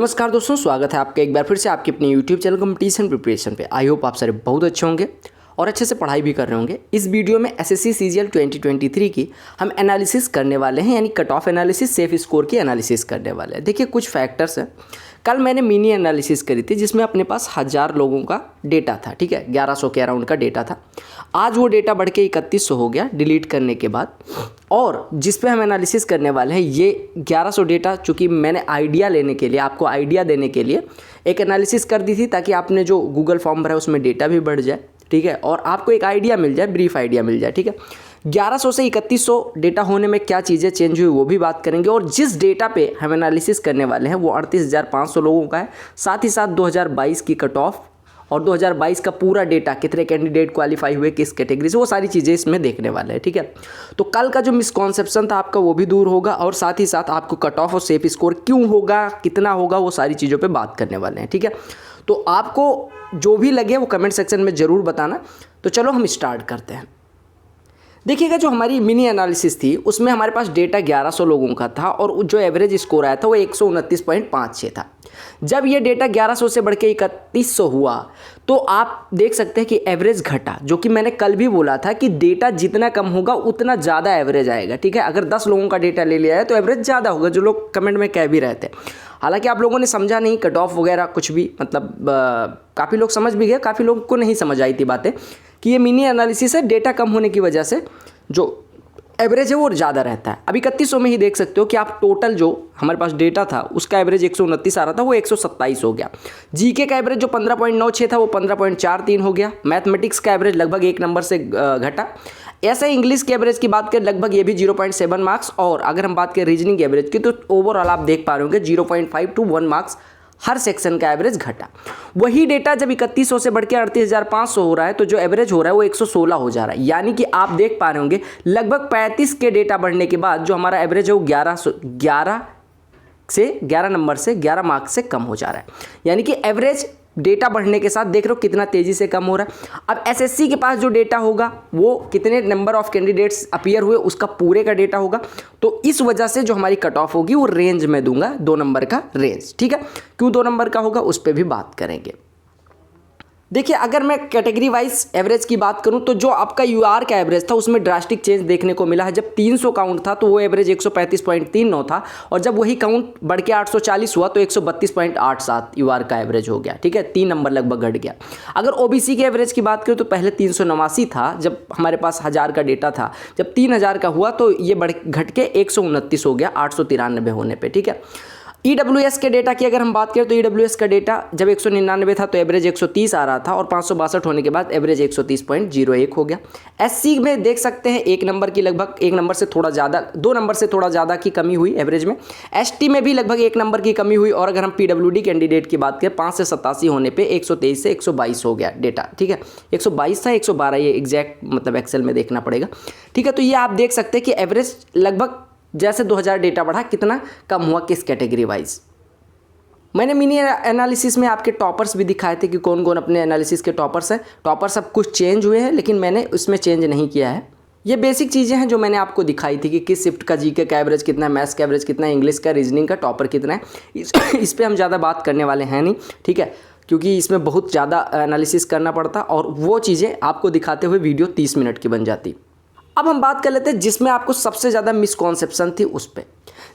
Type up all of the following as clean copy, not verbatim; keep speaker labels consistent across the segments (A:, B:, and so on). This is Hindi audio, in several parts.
A: नमस्कार दोस्तों, स्वागत है आपका एक बार फिर से आपके अपने YouTube चैनल कंपटीशन प्रिपरेशन पे। आई होप आप सारे बहुत अच्छे होंगे और अच्छे से पढ़ाई भी कर रहे होंगे। इस वीडियो में एसएससी सीजीएल 2023 की हम एनालिसिस करने वाले हैं, यानी cut off analysis, safe score की एनालिसिस करने वाले हैं। देखिए कुछ फैक्टर्स हैं। कल मैंने मिनी एनालिसिस करी थी जिसमें अपने पास 1000 लोगों का डेटा था, ठीक है, 1100 के अराउंड का डेटा था। आज वो डेटा बढ़ के 3100 हो गया डिलीट करने के बाद, और जिस पे हम एनालिसिस करने वाले हैं ये 1100 डेटा, चूँकि मैंने आइडिया लेने के लिए, आपको आइडिया देने के लिए एक एनालिसिस कर दी थी ताकि आपने जो गूगल फॉर्म भरा है उसमें डेटा भी बढ़ जाए, ठीक है, और आपको एक आइडिया मिल जाए, ब्रीफ आइडिया मिल जाए, ठीक है। 1100 से 3100 डेटा होने में क्या चीज़ें चेंज हुई वो भी बात करेंगे, और जिस डेटा पे हम एनालिसिस करने वाले हैं वो 38,500 लोगों का है। साथ ही साथ 2022 की कट ऑफ और 2022 का पूरा डेटा, कितने कैंडिडेट क्वालिफाई हुए किस कैटेगरी से, वो सारी चीज़ें इसमें देखने वाले हैं, ठीक है। तो कल का जो मिसकॉन्सेप्शन था आपका वो भी दूर होगा, और साथ ही साथ आपको कट ऑफ और सेफ स्कोर क्यों होगा, कितना होगा, वो सारी चीज़ों पे बात करने वाले हैं, ठीक है। तो आपको जो भी लगे वो कमेंट सेक्शन में ज़रूर बताना। तो चलो हम स्टार्ट करते हैं। देखिएगा, जो हमारी मिनी एनालिसिस थी उसमें हमारे पास डेटा 1100 लोगों का था और जो एवरेज स्कोर आया था वो 129.56 था। जब ये डेटा 1100 से बढ़ के 3100 हुआ तो आप देख सकते हैं कि एवरेज घटा, जो कि मैंने कल भी बोला था कि डेटा जितना कम होगा उतना ज़्यादा एवरेज आएगा, ठीक है। अगर 10 लोगों का डेटा ले लिया है तो एवरेज ज़्यादा होगा, जो लोग कमेंट में कह भी रहे थे। हालांकि आप लोगों ने समझा नहीं कट ऑफ वगैरह कुछ भी, मतलब काफ़ी लोग समझ भी गए, काफ़ी लोगों को नहीं समझ आई थी बातें कि ये मिनी एनालिसिस है, डेटा कम होने की वजह से जो एवरेज है वो ज़्यादा रहता है। अभी 3100 में ही देख सकते हो कि आप टोटल जो हमारे पास डेटा था उसका एवरेज 129 आ रहा था, वो 127 हो गया। जीके का एवरेज जो 15.96 था वो 15.43 हो गया। मैथमेटिक्स का एवरेज लगभग 1 नंबर से घटा। ऐसे इंग्लिश के एवरेज की बात करें लगभग ये भी 0.7 मार्क्स, और अगर हम बात करें रीजनिंग एवरेज की तो ओवरऑल आप देख पा रहे होंगे 0.5 to 1 मार्क्स हर सेक्शन का एवरेज घटा। वही डेटा जब 3100 से बढ़ के 38,500 हो रहा है तो जो एवरेज हो रहा है वो 116 हो जा रहा है, यानी कि आप देख पा रहे होंगे लगभग 35 के डेटा बढ़ने के बाद जो हमारा एवरेज है वो 11 नंबर से 11 मार्क्स से कम हो जा रहा है। यानी कि एवरेज डेटा बढ़ने के साथ देख रहे हो कितना तेजी से कम हो रहा है। अब एसएससी के पास जो डेटा होगा वो कितने नंबर ऑफ कैंडिडेट्स अपीयर हुए उसका पूरे का डेटा होगा, तो इस वजह से जो हमारी कट ऑफ होगी वो रेंज में दूंगा, 2 नंबर का रेंज, ठीक है। क्यों 2 नंबर का होगा उस पर भी बात करेंगे। देखिए, अगर मैं कैटेगरी वाइज एवरेज की बात करूं तो जो आपका यूआर का एवरेज था उसमें ड्रास्टिक चेंज देखने को मिला है। जब 300 काउंट था तो वो एवरेज 135.39 था, और जब वही काउंट बढ़ के 840 हुआ तो 132.87 यूआर का एवरेज हो गया, ठीक है, 3 नंबर लगभग घट गया। अगर ओबीसी के एवरेज की बात करें तो पहले 389 था जब हमारे पास 1000 का डेटा था, जब 3000 का हुआ तो ये घट के 129 हो गया 893 होने पर, ठीक है। ईडब्ल्यूएस के डेटा की अगर हम बात करें तो ईडब्ल्यूएस का डेटा जब 199 था तो एवरेज 130 आ रहा था, और 562 होने के बाद एवरेज 130.01 हो गया। एससी में देख सकते हैं 1 नंबर की लगभग 1 नंबर से थोड़ा ज़्यादा, 2 नंबर से थोड़ा ज़्यादा की कमी हुई एवरेज में। एसटी में भी लगभग 1 नंबर की कमी हुई, और अगर हम पीडब्ल्यूडी कैंडिडेट की बात करें 5 से 87 होने पर 123 से 122 हो गया डेटा, ठीक है। 122 था 112, ये एग्जैक्ट मतलब एक्सेल में देखना पड़ेगा, ठीक है। तो ये आप देख सकते हैं कि एवरेज लगभग जैसे 2000 डेटा बढ़ा कितना कम हुआ किस कैटेगरी वाइज। मैंने मिनी एनालिसिस में आपके टॉपर्स भी दिखाए थे कि कौन कौन अपने एनालिसिस के टॉपर्स हैं। टॉपर्स अब कुछ चेंज हुए हैं लेकिन मैंने उसमें चेंज नहीं किया है। ये बेसिक चीज़ें हैं जो मैंने आपको दिखाई थी कि किस शिफ्ट का जीके का एवरेज कितना है, मैथ्स का एवरेज कितना है, इंग्लिश का, रीजनिंग का टॉपर कितना है। इस पर हम ज़्यादा बात करने वाले हैं नहीं, ठीक है, क्योंकि इसमें बहुत ज़्यादा एनालिसिस करना पड़ता और वो चीज़ें आपको दिखाते हुए वीडियो 30 मिनट की बन जाती। अब हम बात कर लेते हैं जिसमें आपको सबसे ज़्यादा मिसकॉन्सेप्शन थी उस पर।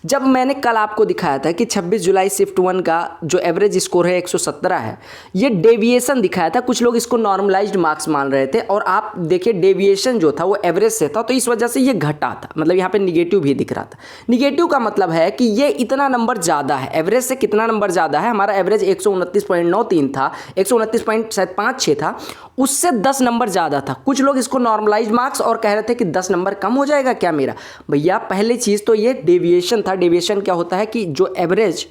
A: जब मैंने कल आपको दिखाया था कि 26 जुलाई शिफ्ट 1 का जो एवरेज स्कोर है 117 है, ये डेविएशन दिखाया था। कुछ लोग इसको नॉर्मलाइज्ड मार्क्स मान रहे थे, और आप देखिए डेविएशन जो था वो एवरेज से था, तो इस वजह से ये घटा था, मतलब यहाँ पे निगेटिव भी दिख रहा था। निगेटिव का मतलब है कि ये इतना नंबर ज़्यादा है, एवरेज से कितना नंबर ज़्यादा है। हमारा एवरेज 129.93 था, 129.56 था, उससे 10 नंबर ज़्यादा था। कुछ लोग इसको नॉर्मलाइज्ड मार्क्स और कह रहे थे कि 10 नंबर कम हो जाएगा क्या मेरा। भैया पहली चीज़ तो ये डेविएशन था। डेविएशन क्या होता है कि जो एवरेज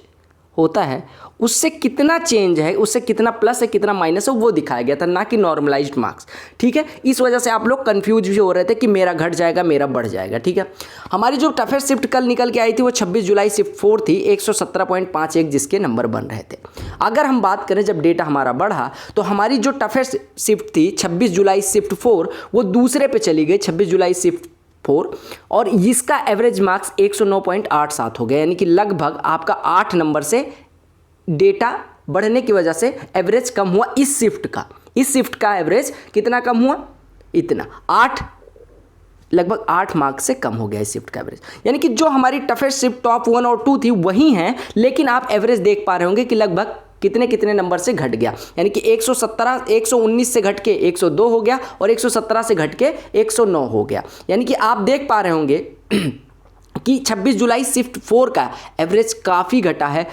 A: होता है उससे कितना चेंज है, उससे कितना प्लस है कितना माइनस है वो दिखाया गया था, ना कि नॉर्मलाइज्ड मार्क्स, ठीक है। इस वजह से आप लोग कंफ्यूज भी हो रहे थे कि मेरा घट जाएगा मेरा बढ़ जाएगा, ठीक है। हमारी जो टफेस्ट शिफ्ट कल निकल के आई थी वो 26 जुलाई शिफ्ट 4 थी, 117.51 जिसके नंबर बन रहे थे। अगर हम बात करें जब डेटा हमारा बढ़ा तो हमारी जो टफेस्ट शिफ्ट थी 26 जुलाई शिफ्ट 4 वो दूसरे पे चली गई, 26 जुलाई शिफ्ट 4, और इसका एवरेज मार्क्स 109.87 हो गया, यानी कि लगभग आपका 8 नंबर से डेटा बढ़ने की वजह से एवरेज कम हुआ इस शिफ्ट का एवरेज कितना कम हुआ, इतना 8, लगभग 8 मार्क्स से कम हो गया इस शिफ्ट का एवरेज। यानी कि जो हमारी टफेस्ट शिफ्ट टॉप 1 और 2 थी वही हैं, लेकिन आप एवरेज देख पा रहे होंगे कि लगभग कितने नंबर से घट गया। यानी कि 119 से घट के 102 हो गया और 117 से घट के 109 हो गया। यानी कि आप देख पा रहे होंगे कि 26 जुलाई शिफ्ट 4 का एवरेज काफ़ी घटा है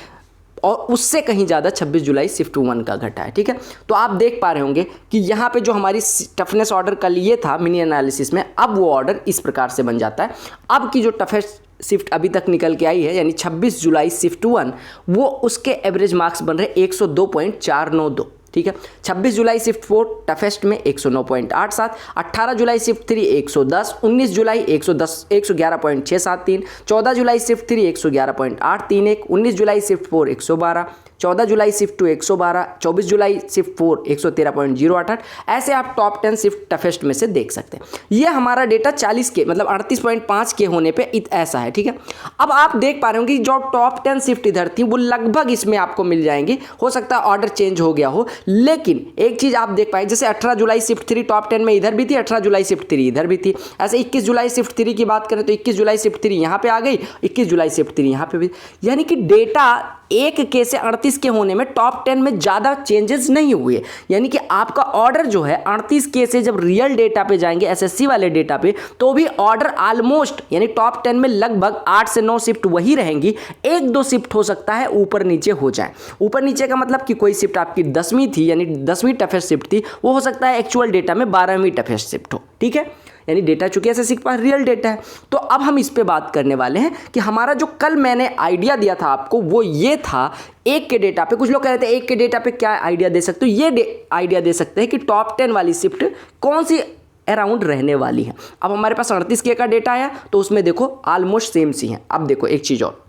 A: और उससे कहीं ज़्यादा 26 जुलाई शिफ्ट 1 का घटा है। ठीक है, तो आप देख पा रहे होंगे कि यहाँ पे जो हमारी टफनेस ऑर्डर कल ये था मिनी एनालिसिस में, अब वो ऑर्डर इस प्रकार से बन जाता है। अब की जो टफेस्ट शिफ्ट अभी तक निकल के आई है यानी 26 जुलाई शिफ्ट 1, वो उसके एवरेज मार्क्स बन रहे 102.492। ठीक है, 26 जुलाई शिफ्ट 4 टफेस्ट में 109.87, 18 जुलाई शिफ्ट 3 110, 19 जुलाई 111.673, 14 जुलाई शिफ्ट 3 111.831, 19 जुलाई शिफ्ट 4 112, 14 जुलाई शिफ्ट 2 112, 24 जुलाई शिफ्ट 4 113.088। ऐसे आप टॉप 10 शिफ्ट टफेस्ट में से देख सकते हैं। ये हमारा डेटा 40 के मतलब 38.5 के होने पे ऐसा है। ठीक है, अब आप देख पा रहे होंगे जो टॉप 10 शिफ्ट इधर थी वो लगभग इसमें आपको मिल जाएंगी। हो सकता है ऑर्डर चेंज हो गया हो, लेकिन एक चीज़ आप देख पाए, जैसे 18 जुलाई शिफ्ट 3 टॉप 10 में इधर भी थी, 18 जुलाई शिफ्ट 3 इधर भी थी। ऐसे 21 जुलाई शिफ्ट 3 की बात करें तो 21 जुलाई शिफ्ट 3 यहाँ पे आ गई, 21 जुलाई शिफ्ट 3 यहाँ पे भी। यानी कि डेटा 1 के से 38 के होने में टॉप 10 में ज़्यादा चेंजेस नहीं हुए। यानी कि आपका ऑर्डर जो है 38 के से जब रियल डेटा पे जाएंगे एसएससी वाले डेटा पे, तो भी ऑर्डर ऑलमोस्ट यानी टॉप 10 में लगभग 8 से 9 शिफ्ट वही रहेंगी। 1-2 शिफ्ट हो सकता है ऊपर नीचे हो जाए। ऊपर नीचे का मतलब कि कोई शिफ्ट आपकी 10वीं थी यानी 10वीं टफेस्ट शिफ्ट थी, वो हो सकता है एक्चुअल डेटा में 12वीं टफेस्ट शिफ्ट हो। ठीक है, यानी डेटा चूंकि एसएससी के पास रियल डेटा है। तो अब हम इस पे बात करने वाले हैं कि हमारा जो कल मैंने आइडिया दिया था आपको वो ये था 1 के डेटा पे। कुछ लोग कह रहे थे 1 के डेटा पे क्या आइडिया दे सकते हो, ये आइडिया दे सकते हैं कि टॉप 10 वाली शिफ्ट कौन सी अराउंड रहने वाली है। अब हमारे पास 38 के का डेटा आया तो उसमें देखो ऑलमोस्ट सेम सी है। अब देखो एक चीज़ और,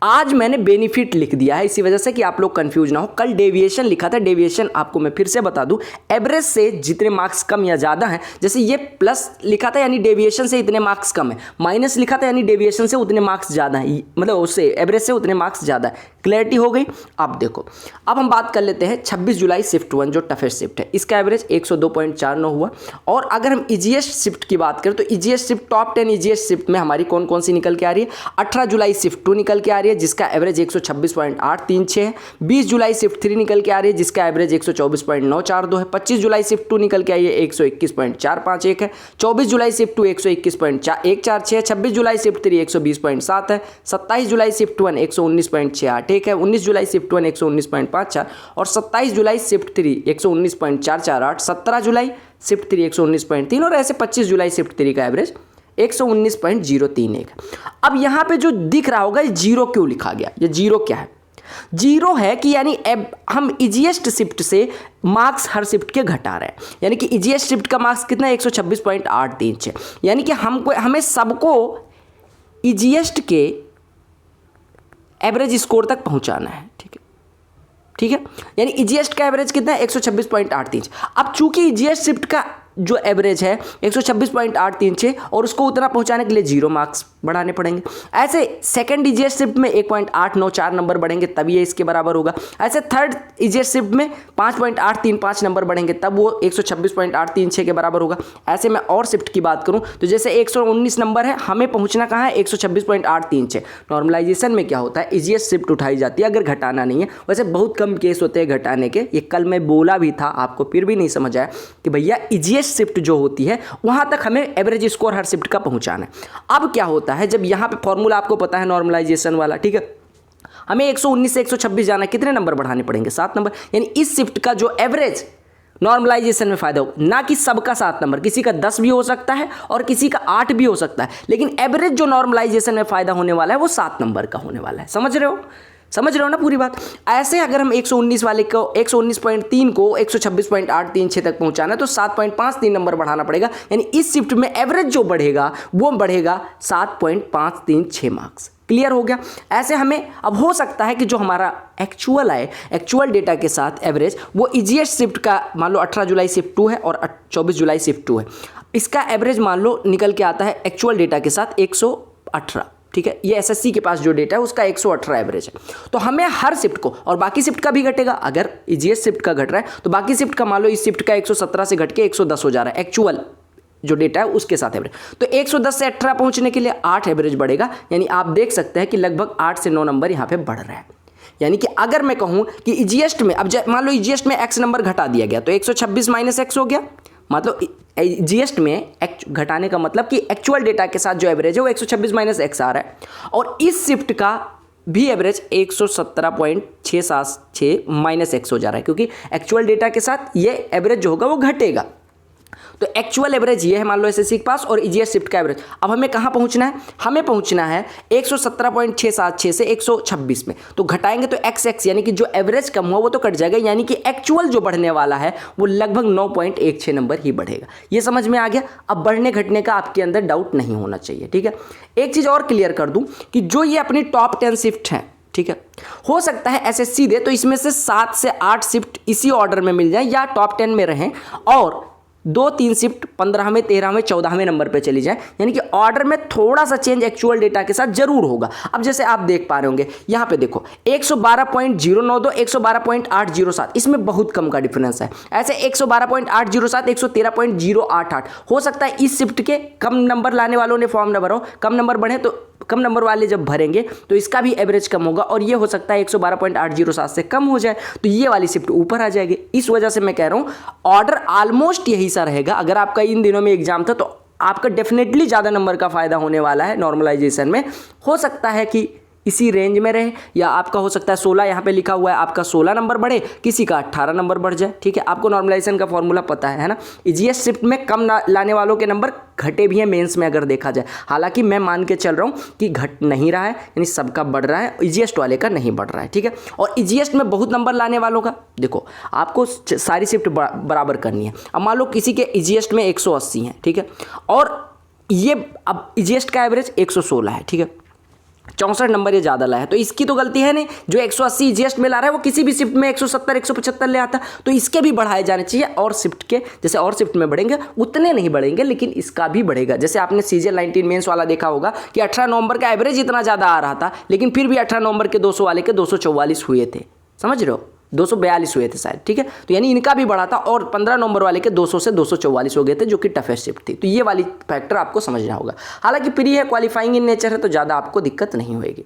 A: आज मैंने बेनिफिट लिख दिया है इसी वजह से कि आप लोग कंफ्यूज ना हो। कल डेविएशन लिखा था, डेविएशन आपको मैं फिर से बता दूं, एवरेज से जितने मार्क्स कम या ज़्यादा हैं, जैसे ये प्लस लिखा था यानी डेविएशन से इतने मार्क्स कम है, माइनस लिखा था यानी डेविएशन से उतने मार्क्स ज़्यादा हैं, मतलब उससे एवरेज से उतने मार्क्स ज़्यादा है। क्लैरिटी हो गई। अब देखो, अब हम बात कर लेते हैं 26 जुलाई शिफ्ट 1 जो टफेस्ट शिफ्ट है, इसका एवरेज 102.49 हुआ। और अगर हम ईजीएस्ट शिफ्ट की बात करें तो easiest shift top 10 easiest shift में हमारी कौन कौन सी निकल के आ रही है। 18 जुलाई शिफ्ट 2 निकल के आ रही है जिसका एवरेज 126.836 है। 20 जुलाई शिफ्ट 3 निकल के आ रही है जिसका एवरेज 124.942 है। 25 जुलाई शिफ्ट 2 निकल के आई है 121.451 है। 24 जुलाई शिफ्ट 2 121.146 है। 26 जुलाई शिफ्ट 3 120.7 है। 27 जुलाई शिफ्ट 1 119.68 है। 19 जुलाई शिफ्ट 1 119.54 और 27 जुलाई शिफ्ट 3 119.448। 17 जुलाई शिफ्ट 3 119.3 और ऐसे 25 जुलाई शिफ्ट 3 का एवरेज 119.031। अब यहाँ पे जो दिख रहा होगा ये जीरो क्यों लिखा गया, ये जीरो क्या है? जीरो है कि यानी अब हम इजीएस्ट शिफ्ट से मार्क्स हर शिफ्ट के घटा रहे हैं। यानी कि इजीएस्ट शिफ्ट का मार्क्स कितना है 126.836। यानी कि हमें सबको इजीएस्ट के एवरेज स्कोर तक पहुंचाना है। ठीक है, यानी इजीएस्ट का एवरेज कितना है 126.836। अब चूंकि इजीएस्ट शिफ्ट का जो एवरेज है 126.836 और उसको उतना पहुंचाने के लिए 0 मार्क्स बढ़ाने पड़ेंगे। ऐसे सेकंड इजीएस्ट शिफ्ट में 1.894 नंबर बढ़ेंगे तब ये इसके बराबर होगा। ऐसे थर्ड इजीएस्ट शिफ्ट में 5.835 नंबर बढ़ेंगे तब वो 126.836 के बराबर होगा। ऐसे मैं और शिफ्ट की बात करूं तो जैसे 119 नंबर है, हमें पहुंचना कहाँ है 126.836। नॉर्मलाइजेशन में क्या होता है, इजीएस्ट शिफ्ट उठाई जाती है अगर घटाना नहीं है। वैसे बहुत कम केस होते हैं घटाने के, ये कल मैं बोला भी था, आपको फिर भी नहीं समझ आया कि भैया इजीएस्ट शिफ्ट जो होती है वहां तक हमें एवरेज स्कोर हर शिफ्ट का पहुंचाना है। अब क्या होता है, जब यहां पे फॉर्मूला आपको पता है नॉर्मलाइजेशन वाला, ठीक है, हमें 119 से 126 जाना, कितने नंबर बढ़ाने पड़ेंगे 7 नंबर। यानी इस शिफ्ट का जो एवरेज नॉर्मलाइजेशन में फायदा हो, ना कि सबका 7 नंबर, किसी का 10 भी हो सकता है और किसी का 8 भी हो सकता है, लेकिन एवरेज जो नॉर्मलाइजेशन में फायदा होने वाला है वो 7 नंबर का होने वाला है। समझ रहे हो ना पूरी बात। ऐसे अगर हम 119 वाले को 119.3 को 126.836 तक पहुंचाना है तो 7.53 नंबर बढ़ाना पड़ेगा। यानी इस शिफ्ट में एवरेज जो बढ़ेगा वो बढ़ेगा 7.536 मार्क्स। क्लियर हो गया। ऐसे हमें अब हो सकता है कि जो हमारा एक्चुअल आए, एक्चुअल डेटा के साथ एवरेज, वो इजीएस्ट शिफ्ट का मान लो 18 जुलाई शिफ्ट 2 है और 24 जुलाई शिफ्ट 2 है, इसका एवरेज मान लो निकल के आता है एक्चुअल डेटा के साथ 118। ठीक है, ये एसएससी के पास जो डेटा है उसका 118 एवरेज है। तो हमें हर शिफ्ट को, और बाकी शिफ्ट का भी घटेगा, अगर ईजीएस शिफ्ट का घट रहा है तो बाकी शिफ्ट का मान लो इस शिफ्ट का 117 से घट के 110 हो जा रहा है एक्चुअल जो डेटा है उसके साथ एवरेज। तो 110 से 18 पहुंचने के लिए 8 एवरेज बढ़ेगा, यानी आप देख सकते हैं कि लगभग 8 से 9 नंबर यहाँ पे बढ़ रहा है। यानी कि अगर मैं कहूँ कि ईजीएस्ट में, अब मान लो ईजीएस्ट में एक्स नंबर घटा दिया गया तो 126 माइनस एक्स हो गया, मतलब जीएस्ट में घटाने का मतलब कि एक्चुअल डेटा के साथ जो एवरेज है वो 126 माइनस एक्स आ रहा है, और इस शिफ्ट का भी एवरेज 117.676 माइनस एक्स हो जा रहा है, क्योंकि एक्चुअल डेटा के साथ ये एवरेज जो होगा वो घटेगा। तो एक्चुअल एवरेज ये है मान लो एसएससी के पास, और ईजीएस शिफ्ट का एवरेज। अब हमें कहाँ पहुँचना है, हमें पहुँचना है 117.676 से 126 में। तो घटाएंगे तो एक्स यानी कि जो एवरेज कम हुआ वो तो कट जाएगा, यानी कि एक्चुअल जो बढ़ने वाला है वो लगभग 9.16 नंबर ही बढ़ेगा। ये समझ में आ गया। अब बढ़ने घटने का आपके अंदर डाउट नहीं होना चाहिए, ठीक है। एक चीज़ और क्लियर कर दूँ कि जो ये अपनी टॉप 10 शिफ्ट हैं, ठीक है, हो सकता है एसएससी दे तो इसमें से 7 से 8 शिफ्ट इसी ऑर्डर में मिल जाए या टॉप 10 में रहें, और 2-3 शिफ्ट 15वें 13वें 14वें नंबर पे चली जाए, यानी कि ऑर्डर में थोड़ा सा चेंज एक्चुअल डेटा के साथ जरूर होगा। अब जैसे आप देख पा रहे होंगे यहाँ पे देखो 112.092 112.807, इसमें बहुत कम का डिफरेंस है। ऐसे 112.807 113.088 हो सकता है इस शिफ्ट के कम नंबर लाने वालों ने फॉर्म न भरो, कम नंबर बढ़े तो कम नंबर वाले जब भरेंगे तो इसका भी एवरेज कम होगा, और ये हो सकता है 112.807 से कम हो जाए तो ये वाली शिफ्ट ऊपर आ जाएगी। इस वजह से मैं कह रहा हूँ ऑर्डर ऑलमोस्ट यही सा रहेगा। अगर आपका इन दिनों में एग्जाम था तो आपका डेफिनेटली ज़्यादा नंबर का फायदा होने वाला है नॉर्मलाइजेशन में। हो सकता है कि इसी रेंज में रहे, या आपका हो सकता है 16 यहाँ पे लिखा हुआ है, आपका 16 नंबर बढ़े, किसी का 18 नंबर बढ़ जाए, ठीक है। आपको नॉर्मलाइजेशन का फॉर्मूला पता है ना। ईजीएस शिफ्ट में कम लाने वालों के नंबर घटे भी हैं मेंस में अगर देखा जाए, हालांकि मैं मान के चल रहा हूँ कि घट नहीं रहा है, यानी सबका बढ़ रहा है, ईजीएस वाले का नहीं बढ़ रहा है, ठीक है। और ईजीएस में बहुत नंबर लाने वालों का देखो आपको सारी शिफ्ट बराबर करनी है। अब मान लो किसी के ईजीएस में 180 हैं, ठीक है, और ये अब ईजीएस का एवरेज 116 है, ठीक है, 64 नंबर ये ज़्यादा लाया है, तो इसकी तो गलती है नहीं। जो 180 जीएस्ट में ला रहा है वो किसी भी शिफ्ट में 170 175 ले आता, तो इसके भी बढ़ाए जाने चाहिए। और शिफ्ट के जैसे और शिफ्ट में बढ़ेंगे उतने नहीं बढ़ेंगे, लेकिन इसका भी बढ़ेगा। जैसे आपने सीजीएल 19 मेंस वाला देखा होगा कि 18 नवंबर का एवरेज इतना ज़्यादा आ रहा था, लेकिन फिर भी 18 नवंबर के 200 वाले के 244 हुए थे, समझ रहे हो, 242 हुए थे शायद, ठीक है। तो यानी इनका भी बढ़ा था, और 15 नंबर वाले के 200 से 244 हो गए थे, जो कि टफेस्ट शिफ्ट थी। तो ये वाली फैक्टर आपको समझना होगा। हालांकि प्री है, क्वालिफाइंग इन नेचर है, तो ज़्यादा आपको दिक्कत नहीं होगी।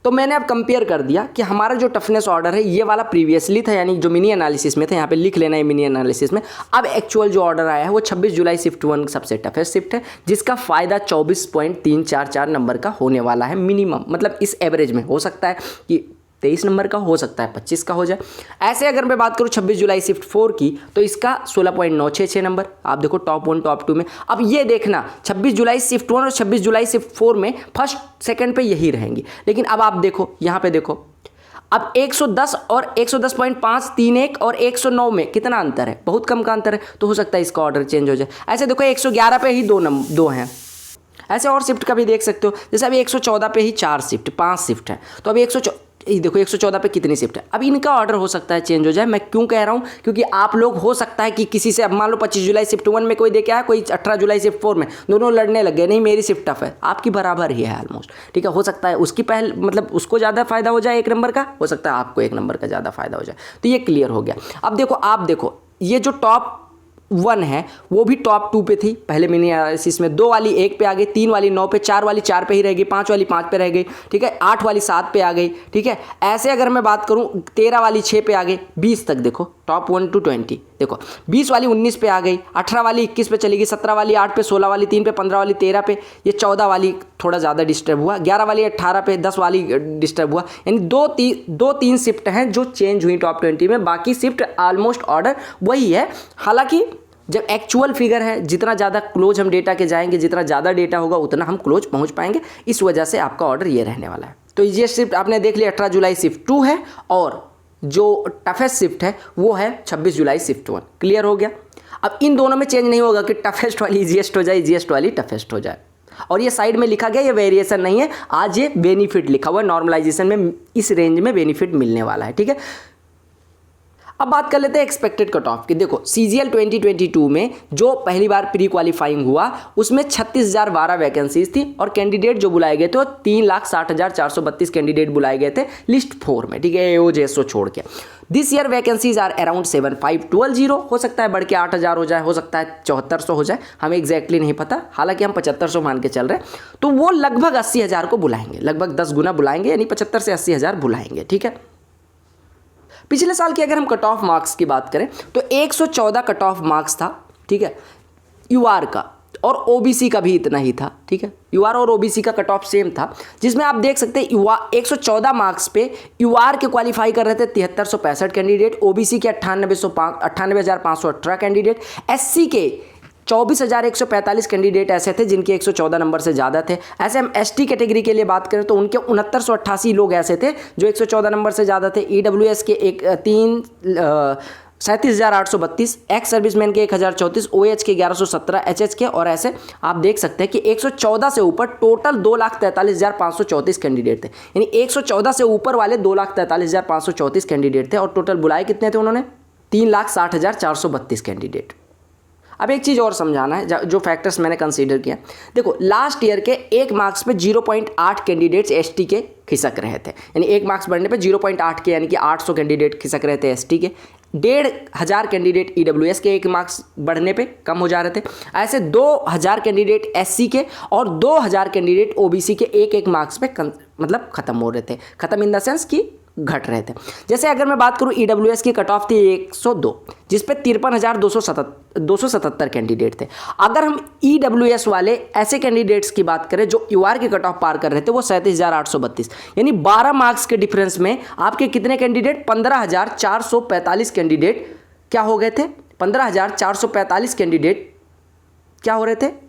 A: तो मैंने अब कंपेयर कर दिया कि हमारा जो टफनेस ऑर्डर है ये वाला प्रीवियसली था, यानी जो मिनी एनालिसिस में था, यहाँ पे लिख लेना है मिनी एनालिसिस में। अब एक्चुअल जो ऑर्डर आया है वो 26 जुलाई शिफ्ट 1 सबसे टफेस्ट शिफ्ट है, जिसका फ़ायदा 24.344 नंबर का होने वाला है मिनिमम। मतलब इस एवरेज में हो सकता है कि 23 नंबर का, हो सकता है 25 का हो जाए। ऐसे अगर मैं बात करूँ 26 जुलाई शिफ्ट 4 की, तो इसका 16.966 नंबर। आप देखो टॉप 1 टॉप 2 में। अब ये देखना 26 जुलाई शिफ्ट 1 और 26 जुलाई शिफ्ट 4 में फर्स्ट सेकंड पे यही रहेंगी, लेकिन अब आप देखो यहाँ पे देखो, अब 110 और 110.531 और 109 में कितना अंतर है, बहुत कम का अंतर है। तो हो सकता है इसका ऑर्डर चेंज हो जाए। ऐसे देखो 111 पे ही दो हैं। ऐसे और शिफ्ट का भी देख सकते हो, जैसे अभी 114 पे ही 4 शिफ्ट 5 शिफ्ट है, तो अभी देखो 114 पे कितनी शिफ्ट है। अब इनका ऑर्डर हो सकता है चेंज हो जाए। मैं क्यों कह रहा हूँ, क्योंकि आप लोग हो सकता है कि किसी से, अब मान लो 25 जुलाई शिफ्ट 1 में कोई देखे आया, कोई 18 जुलाई शिफ्ट 4 में, दोनों लड़ने लग गए, नहीं मेरी शिफ्ट टफ है, आपकी बराबर ही है ऑलमोस्ट, ठीक है। हो सकता है उसकी मतलब उसको ज़्यादा फायदा हो जाए 1 नंबर का, हो सकता है आपको 1 नंबर का ज़्यादा फायदा हो जाए। तो ये क्लियर हो गया। अब देखो आप देखो ये जो टॉप 1 है वो भी टॉप 2 पे थी पहले मिनी एनालिसिस में, 2 वाली 1 पे आ गई, 3 वाली 9 पे, 4 वाली 4 पे ही रह गई, 5 वाली 5 पे रह गई, ठीक है, 8 वाली 7 पे आ गई, ठीक है। ऐसे अगर मैं बात करूं 13 वाली 6 पे आ गई, 20 तक देखो टॉप 1 to 20 देखो, 20 वाली 19 पे आ गई, 18 वाली 21 पे चली गई, 17 वाली 8 पे, 16 वाली 3 पे, 15 वाली 13 पे, ये 14 वाली थोड़ा ज़्यादा डिस्टर्ब हुआ, 11 वाली 18 पे, 10 वाली डिस्टर्ब हुआ। यानी 2-3 शिफ्ट हैं जो चेंज हुई टॉप 20 में, बाकी शिफ्ट ऑलमोस्ट ऑर्डर वही है। हालांकि जब एक्चुअल फिगर है, जितना ज़्यादा क्लोज हम डेटा के जाएंगे, जितना ज़्यादा डेटा होगा उतना हम क्लोज पहुंच पाएंगे, इस वजह से आपका ऑर्डर ये रहने वाला है। तो ये शिफ्ट आपने देख लिया 18 जुलाई शिफ्ट 2 है, और जो टफेस्ट शिफ्ट है वो है 26 जुलाई शिफ्ट 1। क्लियर हो गया। अब इन दोनों में चेंज नहीं होगा कि टफेस्ट वाली ईजीएस्ट हो जाए, ईजीएस्ट वाली टफेस्ट हो जाए। और ये साइड में लिखा गया, ये वेरिएशन नहीं है, आज ये बेनिफिट लिखा हुआ है, नॉर्मलाइजेशन में इस रेंज में बेनिफिट मिलने वाला है, ठीक है। अब बात कर लेते हैं एक्सपेक्टेड कट ऑफ की। देखो CGL 2022 में जो पहली बार प्री क्वालिफाइंग हुआ उसमें 36,012 वैकेंसीज थी और कैंडिडेट जो बुलाए गए थे वो 3,60,432 कैंडिडेट बुलाए गए थे लिस्ट 4 में, ठीक है, AO छोड़ के। This year vacancies are around 75,210, हो सकता है बढ़ के 8,000 हो जाए, हो सकता है 7400 हो जाए, हमें एग्जैक्टली नहीं पता, हालांकि हम 7500 मान के चल रहे हैं। तो वो लगभग 80,000 को बुलाएंगे, लगभग 10 गुना बुलाएंगे, यानी 75 से 80,000 बुलाएंगे, ठीक है। पिछले साल की अगर हम कट ऑफ मार्क्स की बात करें तो 114 कट ऑफ मार्क्स था, ठीक है, यूआर का, और ओबीसी का भी इतना ही था, ठीक है। यूआर और ओबीसी का कट ऑफ सेम था, जिसमें आप देख सकते हैं 114 मार्क्स पे यूआर के क्वालिफाई कर रहे थे 7365 कैंडिडेट, ओबीसी के 98,518 कैंडिडेट, एससी के 24,145 कैंडिडेट ऐसे थे जिनके 114 नंबर से ज़्यादा थे। ऐसे हम एसटी कैटेगरी के लिए बात करें तो उनके 6988 लोग ऐसे थे जो 114 नंबर से ज़्यादा थे। ईडब्ल्यूएस के 37,832, एक्स सर्विसमैन के 1,034, OH के 1117, HH के, और ऐसे आप देख सकते हैं कि 114 से ऊपर टोटल 2,43,534 कैंडिडेट थे, यानी 114 से ऊपर वाले 2,43,534 कैंडिडेट थे, और टोटल बुलाए कितने थे उन्होंने? 3,60,432 कैंडिडेट। अब एक चीज़ और समझाना है, जो फैक्टर्स मैंने कंसीडर किया। देखो लास्ट ईयर के 1 मार्क्स पे 0.8 कैंडिडेट्स एसटी के खिसक रहे थे, यानी 1 मार्क्स बढ़ने पे 0.8 के, यानी कि 800 कैंडिडेट खिसक रहे थे एसटी के। 1,500 कैंडिडेट ईडब्ल्यूएस के 1 मार्क्स बढ़ने पे कम हो जा रहे थे। ऐसे 2,000 कैंडिडेट एससी के और 2,000 कैंडिडेट ओबीसी के 1-1 मार्क्स पे मतलब खत्म हो रहे थे, खत्म इन द सेंस कि घट रहे थे। जैसे अगर मैं बात करूं ईडब्ल्यूएस की कट ऑफ थी 102, जिस पे 53,277 कैंडिडेट थे। अगर हम ईडब्ल्यूएस वाले ऐसे कैंडिडेट्स की बात करें जो यूआर की कट ऑफ पार कर रहे थे, वो 37,832, यानी 12 मार्क्स के डिफरेंस में आपके कितने कैंडिडेट? 15,445 कैंडिडेट क्या हो गए थे? 15,445 कैंडिडेट क्या हो रहे थे?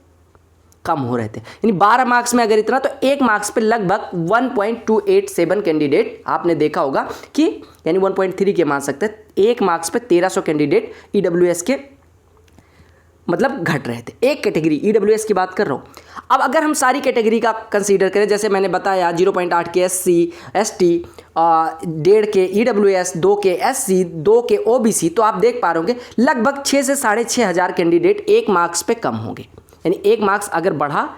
A: कम हो रहे थे। यानी 12 मार्क्स में अगर इतना, तो 1 मार्क्स पे लगभग 1.287 कैंडिडेट आपने देखा होगा कि, यानी 1.3 के मान सकते हैं, 1 मार्क्स पे 1300 कैंडिडेट ईडब्ल्यूएस के मतलब घट रहे थे। एक कैटेगरी ईडब्ल्यूएस की बात कर रहा हूँ। अब अगर हम सारी कैटेगरी का कंसीडर करें, जैसे मैंने बताया 0.8 के एससी एसटी, 1.5 के ईडब्ल्यूएस, 2 के एससी, 2 के ओबीसी, तो आप देख पा रहे होंगे लगभग 6 से 6,500 कैंडिडेट 1 मार्क्स पे कम होंगे। यानी 1 मार्क्स अगर बढ़ा,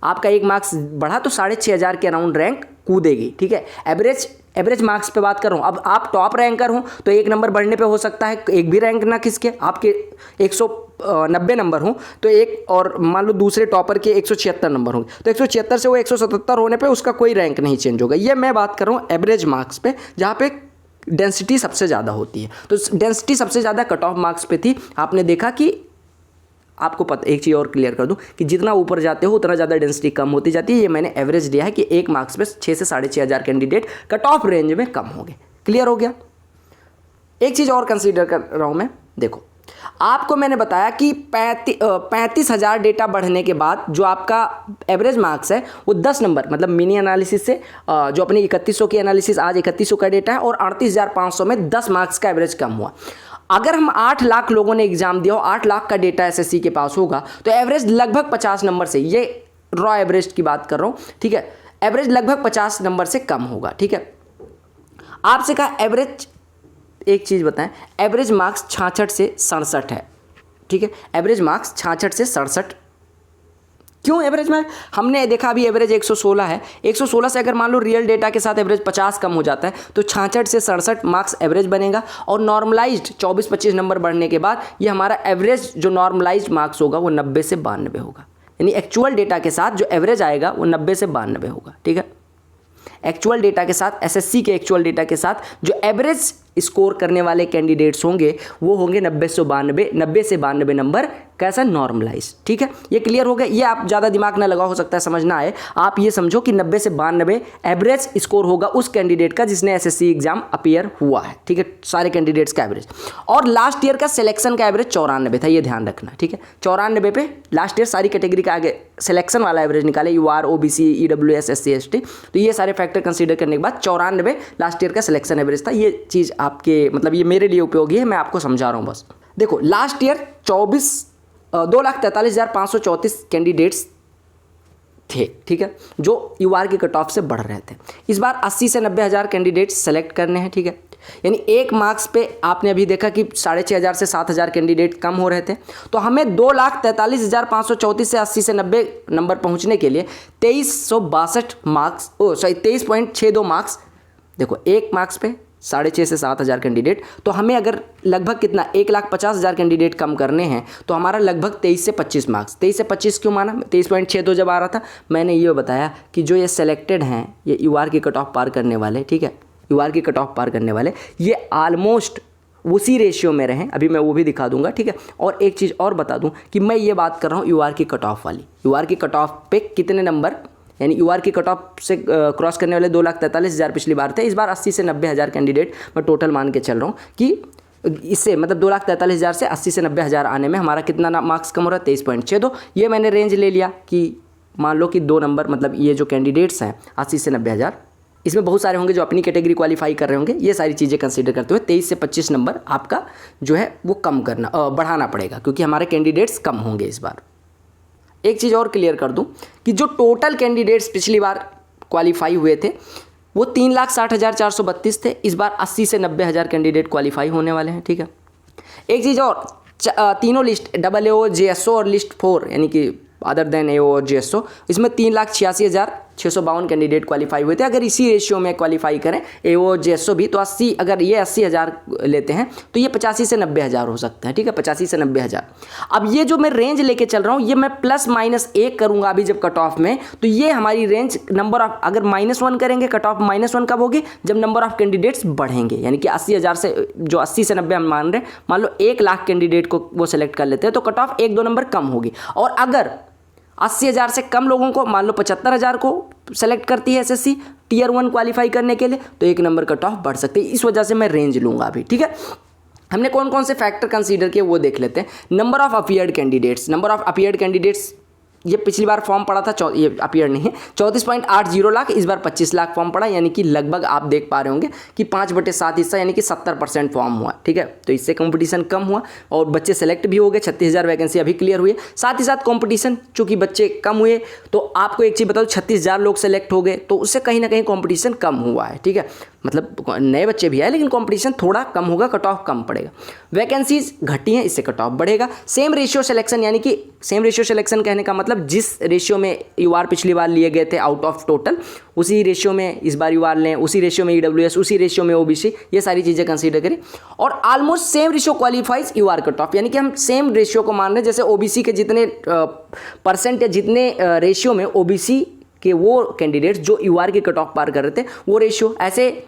A: आपका 1 मार्क्स बढ़ा तो 6,500 के अराउंड रैंक कूदेगी, ठीक है। एवरेज मार्क्स पे बात कर रहा हूँ। अब आप टॉप रैंकर हो तो 1 नंबर बढ़ने पे हो सकता है एक भी रैंक ना किसके, आपके 190 नंबर हो तो एक, और मान लो दूसरे टॉपर के 176 नंबर होंगे, तो 176 से वो 177 होने पे उसका कोई रैंक नहीं चेंज होगा। ये मैं बात कर रहा हूँ एवरेज मार्क्स पे, जहाँ पे डेंसिटी सबसे ज़्यादा होती है। तो डेंसिटी सबसे ज़्यादा कट ऑफ मार्क्स पे थी। आपने देखा कि, आपको पता, एक चीज़ और क्लियर कर दूं कि जितना ऊपर जाते हो उतना ज़्यादा डेंसिटी कम होती जाती है। ये मैंने एवरेज दिया है कि 1 मार्क्स पे 6 से 6,500 कैंडिडेट कट ऑफ रेंज में कम होंगे। क्लियर हो गया। एक चीज़ और कंसीडर कर रहा हूँ मैं। देखो आपको मैंने बताया कि 35,000 डेटा बढ़ने के बाद जो आपका एवरेज मार्क्स है वो 10 नंबर, मतलब मिनी एनालिसिस से जो अपनी 3100 की एनालिसिस, आज 3100 का डेटा है, और 38,500 में 10 मार्क्स का एवरेज कम हुआ। अगर हम 8 लाख लोगों ने एग्जाम दिया हो, 8 लाख का डेटा एसएससी के पास होगा, तो एवरेज लगभग 50 नंबर से, ये रॉ एवरेज की बात कर रहा हूँ, ठीक है, एवरेज लगभग 50 नंबर से कम होगा, ठीक है। आपसे कहा एवरेज, एक चीज़ बताएं, एवरेज मार्क्स 66 से 67 है, ठीक है। एवरेज मार्क्स 66 से 67 क्यों एवरेज में? हमने देखा अभी एवरेज 116 है। 116 से अगर मान लो रियल डेटा के साथ एवरेज 50 कम हो जाता है तो 66 से 67 मार्क्स एवरेज बनेगा, और नॉर्मलाइज्ड 24-25 नंबर बढ़ने के बाद ये हमारा एवरेज जो नॉर्मलाइज्ड मार्क्स होगा वो 90 से 92 होगा। यानी एक्चुअल डेटा के साथ जो एवरेज आएगा वो 90 से 92 होगा, ठीक है। एक्चुअल डेटा के साथ, एसएससी के एक्चुअल डेटा के साथ जो एवरेज स्कोर करने वाले कैंडिडेट्स होंगे वो होंगे 90 से 92 नंबर, कैसा? नॉर्मलाइज, ठीक है। ये क्लियर हो गया। ये आप ज़्यादा दिमाग ना लगाओ, हो सकता है समझ ना आए। आप ये समझो कि 90 से 92 एवरेज स्कोर होगा उस कैंडिडेट का जिसने एसएससी एग्जाम अपीयर हुआ है, ठीक है, सारे कैंडिडेट्स का एवरेज। और लास्ट ईयर का सिलेक्शन का एवरेज 94 था, ये ध्यान रखना, ठीक है। 94 पे लास्ट ईयर सारी कैटेगरी का आगे सिलेक्शन वाला एवरेज निकाले, UR, OBC, EWS, SC, ST, तो ये सारे फैक्टर कंसीडर करने के बाद 94 लास्ट ईयर का सिलेक्शन एवरेज था। ये चीज़ आपके, मतलब ये मेरे लिए उपयोगी है, मैं आपको समझा रहा हूँ बस। देखो लास्ट ईयर 2,43,534 कैंडिडेट्स थे, ठीक है, जो यूआर की कट ऑफ से बढ़ रहे थे। इस बार 80 से 90 हज़ार कैंडिडेट्स सेलेक्ट करने हैं, ठीक है। यानी 1 मार्क्स पे आपने अभी देखा कि 6,500 से 7,000 कैंडिडेट कम हो रहे थे। तो हमें 2,43,534 से 80 से 90 नंबर पहुंचने के लिए 2362 मार्क्स 23.62 मार्क्स, देखो 1 मार्क्स पे 6,500 से 7,000 कैंडिडेट, तो हमें अगर लगभग कितना 1,50,000 कैंडिडेट कम करने हैं तो हमारा लगभग 23 से 25 मार्क्स। 23 से 25 क्यों माना? 23.62 जब आ रहा था मैंने ये बताया कि जो ये सेलेक्टेड हैं, ये यूआर की कट ऑफ पार करने वाले, ठीक है, यूआर की कट ऑफ पार करने वाले ये ऑलमोस्ट उसी रेशियो में रहें। अभी मैं वो भी दिखा दूंगा, ठीक है। और एक चीज़ और बता दूं कि मैं ये बात कर रहा हूँ यूआर की कट ऑफ वाली, यूआर की कट ऑफ पे कितने नंबर, यानी यूआर की कट ऑफ से क्रॉस करने वाले 2,43,000 पिछली बार थे, इस बार 80 से 90,000 कैंडिडेट मैं टोटल मान के चल रहा हूँ कि इससे मतलब 2,43,000 से 80 से 90,000 आने में हमारा कितना मार्क्स कम हो रहा है? 23.62। ये मैंने रेंज ले लिया कि मान लो कि 2 नंबर, मतलब ये जो कैंडिडेट्स हैं 80 से 90,000, इसमें बहुत सारे होंगे जो अपनी कैटेगरी क्वालिफाई कर रहे होंगे। ये सारी चीज़ें कंसीडर करते हुए 23 से 25 नंबर आपका जो है वो कम करना बढ़ाना पड़ेगा, क्योंकि हमारे कैंडिडेट्स कम होंगे इस बार। एक चीज़ और क्लियर कर दूं कि जो टोटल कैंडिडेट्स पिछली बार क्वालिफाई हुए थे वो 3,60,432 थे, इस बार 80 से 90,000 कैंडिडेट क्वालिफाई होने वाले हैं, ठीक है। एक चीज़ और, तीनों लिस्ट AO, JSO और लिस्ट 4 यानी कि अदर देन AO और JSO, इसमें 3,86,652 कैंडिडेट क्वालिफाई हुए थे। अगर इसी रेशियो में क्वालिफाई करें AO और JSO भी, तो 80, अगर ये 80,000 लेते हैं तो ये 85 से 90,000 हो सकता है, ठीक है, 85 से 90,000। अब ये जो मैं रेंज लेके चल रहा हूँ ये मैं +-1 करूँगा अभी जब कट ऑफ में, तो ये हमारी रेंज नंबर ऑफ, अगर -1 करेंगे कट ऑफ -1 कब होगी? जब नंबर ऑफ कैंडिडेट्स बढ़ेंगे, यानी कि 80,000 से जो 80 से 90 हम मान रहे हैं, मान लो 1 लाख कैंडिडेट को वो सेलेक्ट कर लेते हैं तो कट ऑफ 1-2 नंबर कम होगी। और अगर 80,000 से कम लोगों को, मान लो 75,000 को सेलेक्ट करती है एसएससी टियर 1 क्वालिफाई करने के लिए, तो 1 नंबर कट ऑफ बढ़ सकती है। इस वजह से मैं रेंज लूँगा अभी, ठीक है। हमने कौन कौन से फैक्टर कंसीडर किए वो देख लेते हैं। Number of appeared candidates, number of appeared candidates, ये पिछली बार फॉर्म पड़ा था, ये अपीयर नहीं है, 34.80 लाख, इस बार 25 लाख फॉर्म पड़ा, यानी कि लगभग आप देख पा रहे होंगे कि 5/7 हिस्सा यानी कि 70% फॉर्म हुआ, ठीक है। तो इससे कंपटीशन कम हुआ और बच्चे सेलेक्ट भी हो गए। 36,000 वैकेंसी अभी क्लियर हुई है। साथ ही साथ कंपटीशन, चूंकि बच्चे कम हुए, तो आपको एक चीज़ बताओ, 36,000 लोग सेलेक्ट हो गए, तो उससे कहीं ना कहीं कॉम्पिटिशन कम हुआ है, ठीक है। मतलब नए बच्चे भी आए लेकिन कंपटीशन थोड़ा कम होगा, कट ऑफ कम पड़ेगा। वैकेंसीज घटी हैं, इससे कट ऑफ बढ़ेगा। सेम रेशियो सिलेक्शन, यानी कि सेम रेशियो सिलेक्शन कहने का मतलब जिस रेशियो में यूआर पिछली बार लिए गए थे आउट ऑफ टोटल, उसी रेशियो में इस बार यूआर लें, उसी रेशियो में ईडब्ल्यूएस, उसी रेशियो में ओबीसी, ये सारी चीज़ें कंसीडर करें। और almost same ratio qualifies UR cut off, यानी कि हम सेम रेशियो को मान रहे हैं। जैसे ओबीसी के जितने परसेंट या जितने रेशियो में ओबीसी कि वो कैंडिडेट्स जो यूआर की कट ऑफ पार कर रहे थे वो रेशियो, ऐसे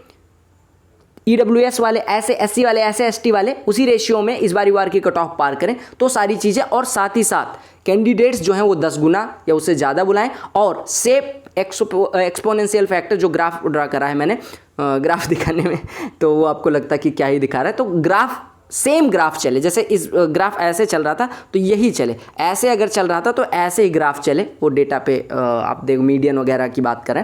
A: ईडब्ल्यूएस वाले, ऐसे एससी वाले, ऐसे एसटी वाले उसी रेशियो में इस बार यूआर की कट ऑफ पार करें, तो सारी चीज़ें। और साथ ही साथ कैंडिडेट्स जो हैं वो 10 गुना या उससे ज़्यादा बुलाएं। और सेफ एक्सपोनेंशियल फैक्टर जो ग्राफ ड्रा करा है मैंने, ग्राफ दिखाने में तो वो आपको लगता है कि क्या ही दिखा रहा है, तो ग्राफ सेम ग्राफ चले। जैसे इस ग्राफ ऐसे चल रहा था तो यही चले, ऐसे अगर चल रहा था तो ऐसे ही ग्राफ चले। वो डेटा पे आप देखो, मीडियन वगैरह की बात करें,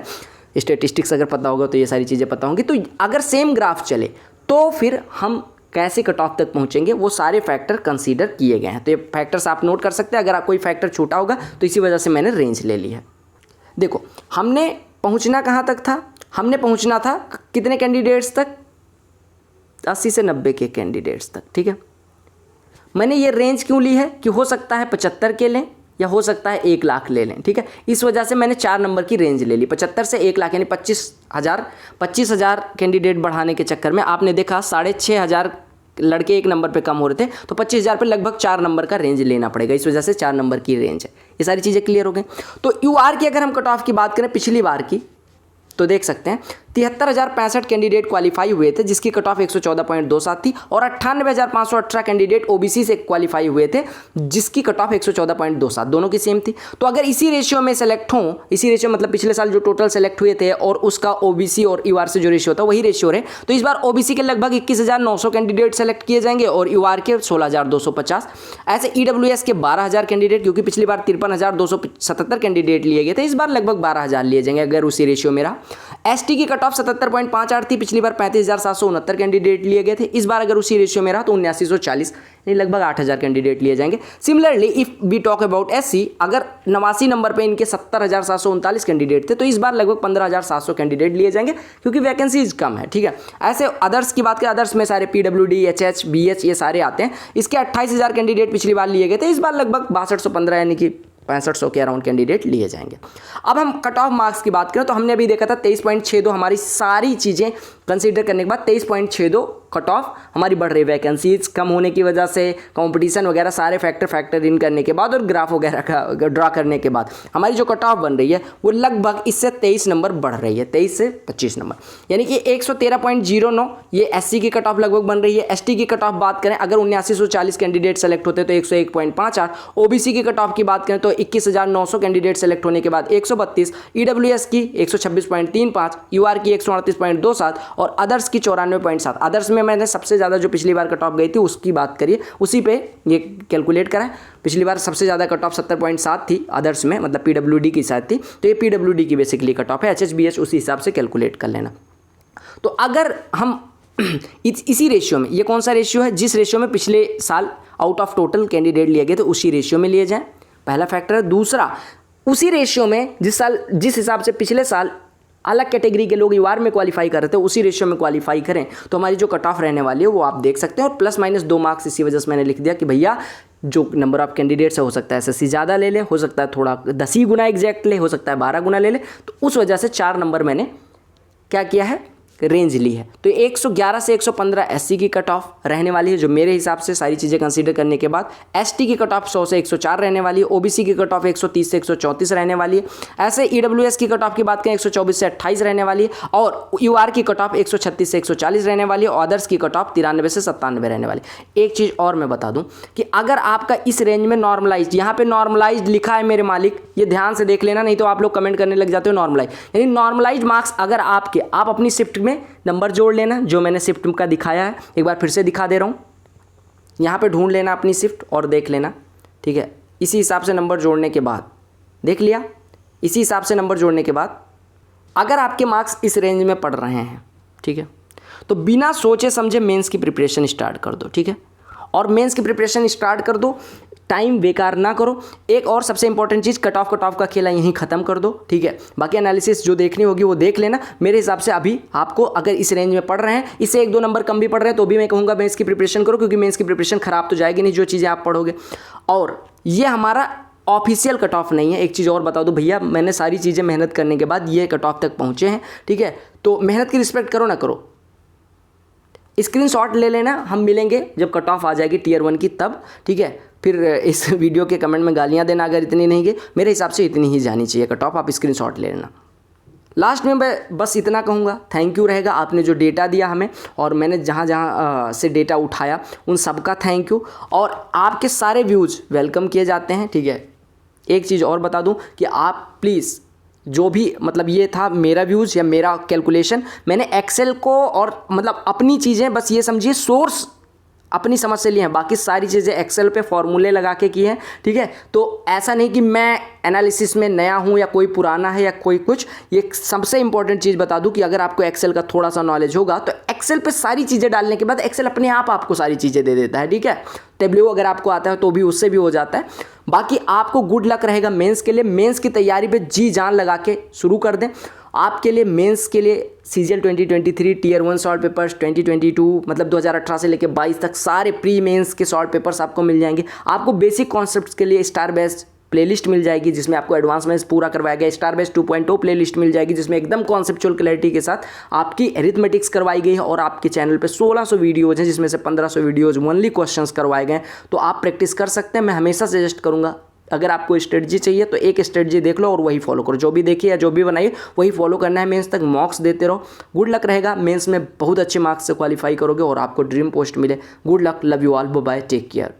A: स्टेटिस्टिक्स अगर पता होगा तो ये सारी चीज़ें पता होंगी। तो अगर सेम ग्राफ चले तो फिर हम कैसे कट ऑफ तक पहुंचेंगे, वो सारे फैक्टर कंसीडर किए गए हैं। तो ये फैक्टर्स आप नोट कर सकते हैं। अगर कोई फैक्टर छूटा होगा तो इसी वजह से मैंने रेंज ले ली है। देखो, हमने पहुंचना कहाँ तक था? हमने पहुंचना था कितने कैंडिडेट्स तक? 80 से 90 के कैंडिडेट्स तक, ठीक है। मैंने ये रेंज क्यों ली है कि हो सकता है 75 के लें या हो सकता है 1 लाख ले लें, ठीक है। इस वजह से मैंने 4 नंबर की रेंज ले ली, 75 से 1 लाख, यानी 25,000 कैंडिडेट बढ़ाने के चक्कर में आपने देखा 6,500 लड़के 1 नंबर पे कम हो रहे थे, तो 25,000 पे लगभग 4 नंबर का रेंज लेना पड़ेगा। इस वजह से 4 नंबर की रेंज है। ये सारी चीज़ें क्लियर हो गई। तो यूआर की अगर हम कट ऑफ की बात करें पिछली बार की, तो देख सकते हैं 73,065 कैंडिडेट क्वालिफाई हुए थे, जिसकी कट ऑफ 114.27 थी। और 98,518 कैंडिडेट ओबीसी से क्वालिफाई हुए थे, जिसकी कट ऑफ 114.27, दोनों की सेम थी। तो अगर इसी रेशियो में सेलेक्ट हों, इसी रेशियो मतलब पिछले साल जो टोटल सेलेक्ट हुए थे और उसका ओबीसी और यूआर से जो रेशियो था वही रेशियो रहे, तो इस बार ओबीसी के लगभग 21,900 कैंडिडेट सेलेक्ट किए जाएंगे और यूआर के 16,250। ऐसे ईडब्ल्यूएस के 12,000 कैंडिडेट, क्योंकि पिछली बार 53,277 कैंडिडेट लिए गए थे, इस बार लगभग 12,000 लिए जाएंगे अगर उसी रेशियो में रहा। एसटी की कट ऑफ 77.58 थी, पिछली बार 35,769 कैंडिडेट लिए गए थे। इस बार अगर उसी रेशियो में रहा तो 7940, यानी लगभग 8,000 कैंडिडेट लिए जाएंगे। Similarly if we talk about SC, अगर 89 नंबर पे इनके 70,739 कैंडिडेट थे तो इस बार लगभग 15,700 कैंडिडेट लिए जाएंगे क्योंकि वैकेंसीज कम है, ठीक है। ऐसे अदर्स की बात करें, अदर्स में सारे पीडब्ल्यूडी, एचएच, बीएच ये सारे आते हैं। इसके 28,000 कैंडिडेट पिछली बार लिए गए थे, इस बार लगभग 6215 यानी कि 6500 के अराउंड कैंडिडेट लिए जाएंगे। अब हम कट ऑफ मार्क्स की बात करें तो हमने अभी देखा था 23.62, हमारी सारी चीज़ें कंसीडर करने के बाद 23.62 कट ऑफ हमारी बढ़ रही, वैकेंसीज कम होने की वजह से, कंपटीशन वगैरह सारे फैक्टर इन करने के बाद और ग्राफ वगैरह का ड्रा करने के बाद हमारी जो कट ऑफ बन रही है वो लगभग इससे 23 नंबर बढ़ रही है, 23 से 25 नंबर, यानी कि 113.09 ये एससी की कट ऑफ लगभग बन रही है। एसटी की कट ऑफ बात करें, अगर 7940 कैंडिडेट सेलेक्ट होते तो 101.58, ओबीसी की कट ऑफ की बात करें तो 21,900 कैंडिडेट सेलेक्ट होने के बाद 132, ईडब्ल्यूएस की 126.35, यूआर की 138.27 और अदर्स की 94.7। अदर्स में मैंने सबसे ज़्यादा जो पिछली बार कट ऑफ गई थी उसकी बात करिए, उसी पे ये कैलकुलेट करा है। पिछली बार सबसे ज़्यादा कट ऑफ 70.7 थी अदर्स में, मतलब पीडब्ल्यूडी की शायद थी, तो ये पीडब्ल्यूडी की बेसिकली कट ऑफ है। एचएचबीएच उसी हिसाब से कैलकुलेट कर लेना। तो अगर हम इसी रेशियो में, ये कौन सा रेशियो है, जिस रेशियो में पिछले साल आउट ऑफ टोटल कैंडिडेट लिए गए थे उसी रेशियो में लिए जाएँ, पहला फैक्टर है। दूसरा, उसी रेशियो में जिस हिसाब से पिछले साल अलग कैटेगरी के लोग यूआर में क्वालिफाई कर रहे थे उसी रेशियो में क्वालिफाई करें तो हमारी जो कट ऑफ रहने वाली है वो आप देख सकते हैं। और प्लस माइनस 2 मार्क्स इसी वजह से मैंने लिख दिया कि भैया जो नंबर ऑफ कैंडिडेट्स है हो सकता है एसएससी ज़्यादा ले ले, हो सकता है थोड़ा 10 ही गुना एग्जैक्ट ले, हो सकता है 12 गुना ले ले, तो उस वजह से 4 नंबर मैंने क्या किया है, रेंज ली है। तो 111 से 115 एससी की कट ऑफ रहने वाली है, जो मेरे हिसाब से सारी चीज़ें कंसीडर करने के बाद। एसटी की कट ऑफ 100 से 104 रहने वाली है। ओबीसी की कट ऑफ 130 से 134 रहने वाली है। ऐसे ईडब्ल्यूएस की कट ऑफ की बात करें 124 से 28 रहने वाली है और यूआर की कट ऑफ 136 से 140 रहने वाली है और अदर्स की कट ऑफ 93 से 97 रहने वाली है। एक चीज़ और मैं बता दूं कि अगर आपका इस रेंज में नॉर्मलाइज, यहाँ पे नॉर्मलाइज लिखा है मेरे मालिक, ये ध्यान से देख लेना, नहीं तो आप लोग कमेंट करने लग जाते हो नॉर्मलाइज, यानी नॉर्मलाइज मार्क्स अगर आपके, आप अपनी शिफ्ट में नंबर जोड़ लेना, जो मैंने शिफ्ट का दिखाया है एक बार फिर से दिखा दे रहा हूँ, यहाँ पे ढूंढ लेना अपनी शिफ्ट और देख लेना, ठीक है। इसी हिसाब से नंबर जोड़ने के बाद, देख लिया, इसी हिसाब से नंबर जोड़ने के बाद अगर आपके मार्क्स इस रेंज में पड़ रहे हैं, ठीक है, तो बिना सोचे समझे मेंस की प्रिपरेशन स्टार्ट कर दो, ठीक है। और मेंस की प्रिपरेशन स्टार्ट कर दो, टाइम बेकार ना करो। एक और सबसे इंपॉर्टेंट चीज़, कट ऑफ का खेला यहीं ख़त्म कर दो, ठीक है। बाकी एनालिसिस जो देखनी होगी वो देख लेना। मेरे हिसाब से अभी आपको अगर इस रेंज में पढ़ रहे हैं, इससे 1-2 नंबर कम भी पढ़ रहे हैं तो भी मैं कहूँगा मेंस की प्रिपरेशन करो, क्योंकि मेंस की प्रिपरेशन ख़राब तो जाएगी नहीं जो चीज़ें आप पढ़ोगे। और ये हमारा ऑफिशियल कट ऑफ नहीं है। एक चीज़ और बता दो भैया, मैंने सारी चीज़ें मेहनत करने के बाद ये कट ऑफ तक पहुँचे हैं, ठीक है। तो मेहनत की रिस्पेक्ट करो ना करो, स्क्रीनशॉट ले लेना, हम मिलेंगे जब कट ऑफ आ जाएगी टीयर 1 की तब, ठीक है। फिर इस वीडियो के कमेंट में गालियां देना अगर इतनी नहीं गई, मेरे हिसाब से इतनी ही जानी चाहिए कट ऑफ, आप स्क्रीनशॉट ले लेना। लास्ट में मैं बस इतना कहूँगा, थैंक यू रहेगा, आपने जो डेटा दिया हमें और मैंने जहाँ जहाँ से डेटा उठाया उन सब का थैंक यू, और आपके सारे व्यूज़ वेलकम किए जाते हैं, ठीक है। एक चीज़ और बता दूँ कि आप प्लीज़ जो भी, मतलब ये था मेरा व्यूज़ या मेरा कैलकुलेशन, मैंने एक्सेल को और मतलब अपनी चीज़ें बस ये समझिए सोर्स अपनी समझ से लिए हैं, बाकी सारी चीज़ें एक्सेल पे फॉर्मूले लगा के की हैं, ठीक है। तो ऐसा नहीं कि मैं एनालिसिस में नया हूं या कोई पुराना है या कोई कुछ। ये सबसे इंपॉर्टेंट चीज़ बता दूं कि अगर आपको एक्सेल का थोड़ा सा नॉलेज होगा तो एक्सेल पे सारी चीज़ें डालने के बाद एक्सेल अपने आप आपको सारी चीज़ें दे देता है, ठीक है। टेब्ल्यू अगर आपको आता है तो भी उससे भी हो जाता है। बाकी आपको गुड लक रहेगा मेंस के लिए। मेंस की तैयारी पे जी जान लगा के शुरू कर दें। आपके लिए मेंस के लिए सीजीएल 2023 टीयर 1 सॉल्व पेपर्स 2022 मतलब 2018 से लेकर 22 तक सारे प्री मेंस के सॉल्व पेपर्स आपको मिल जाएंगे। आपको बेसिक कॉन्सेप्ट्स के लिए स्टार बेस्ड प्लेलिस्ट मिल जाएगी जिसमें आपको एडवांस में पूरा करवाया गया। स्टार बेस्ड 2.0 प्लेलिस्ट मिल जाएगी जिसमें एकदम कॉन्सेप्चुअल क्लैरिटी के साथ आपकी एरिथमेटिक्स करवाई गई है और आपके चैनल पे 1600 वीडियोज़ हैं जिसमें से 1500 वीडियोज़ ओनली क्वेश्चंस करवाए गए हैं। तो आप प्रैक्टिस कर सकते हैं। मैं हमेशा सजेस्ट करूँगा अगर आपको स्ट्रेटजी चाहिए तो एक स्ट्रेटजी देख लो और वही फॉलो करो। जो भी देखिए या जो भी बनाइए वही फॉलो करना है। मेंस तक मॉक्स देते रहो। गुड लक रहेगा। मेंस में बहुत अच्छे मार्क्स से क्वालिफाई करोगे और आपको ड्रीम पोस्ट मिले। Good luck, love you all, bye, take care.